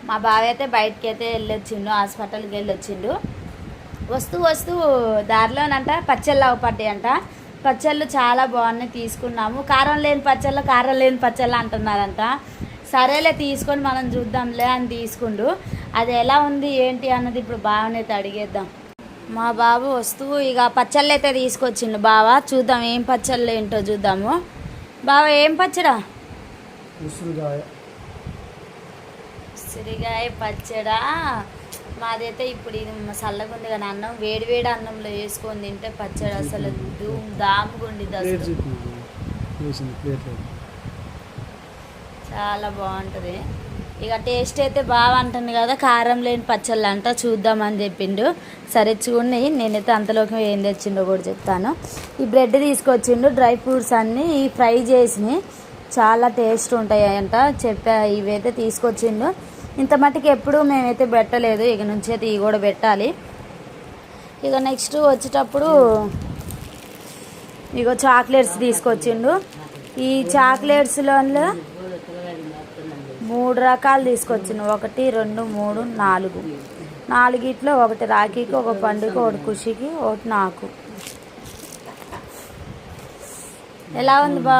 మా బావ అయితే బయటకి అయితే వెళ్ళొచ్చిండు, హాస్పిటల్కి వెళ్ళొచ్చిండు. వస్తూ వస్తూ దారిలోనంట పచ్చళ్ళు అవపడ్డాయి అంట. పచ్చళ్ళు చాలా బాగున్నాయి, తీసుకున్నాము. కారం లేని పచ్చళ్ళు అంటున్నారంట. సరేలే తీసుకొని మనం చూద్దాంలే అని తీసుకుండు. అది ఎలా ఉంది ఏంటి అన్నది ఇప్పుడు బావనైతే అడిగేద్దాం. మా బాబు వస్తూ ఇక పచ్చళ్ళు అయితే తీసుకొచ్చిండు. బావ చూద్దాం ఏం పచ్చళ్ళు ఏంటో చూద్దాము. బావ ఏం పచ్చడా? ఉసిరికాయ పచ్చడా. మాదైతే ఇప్పుడు ఇది చల్లగా ఉంది కానీ అన్నం వేడి వేడి అన్నంలో వేసుకొని తింటే పచ్చడి అసలు దాముగుండిద్ది, అసలు చాలా బాగుంటుంది. ఇక టేస్ట్ అయితే బాగా అంటుంది కదా, కారం లేని పచ్చళ్ళు అంట, చూద్దామని చెప్పిండు. సరే చూడండి, నేనైతే అంతలోకి ఏం తెచ్చిండో కూడా చెప్తాను. ఈ బ్రెడ్ తీసుకొచ్చిండు, డ్రై ఫ్రూట్స్ అన్నీ ఫ్రై చేసినాయి, చాలా టేస్ట్ ఉంటాయి అంట చెప్పా. ఇవైతే తీసుకొచ్చిండు. ఇంత మట్టికి ఎప్పుడు మేమైతే పెట్టలేదు, ఇక నుంచి అయితే ఇవి కూడా పెట్టాలి. ఇక నెక్స్ట్ వచ్చేటప్పుడు ఇక చాక్లెట్స్ తీసుకొచ్చిండు. ఈ చాక్లెట్స్లో 3 రకాలు తీసుకొచ్చిండు. 1, 2, 3, 4. 4గిట్లో ఒకటి రాఖీకి, ఒక పండుగ, ఒకటి ఖుషికి, ఒకటి నాకు. ఎలా ఉంది బా?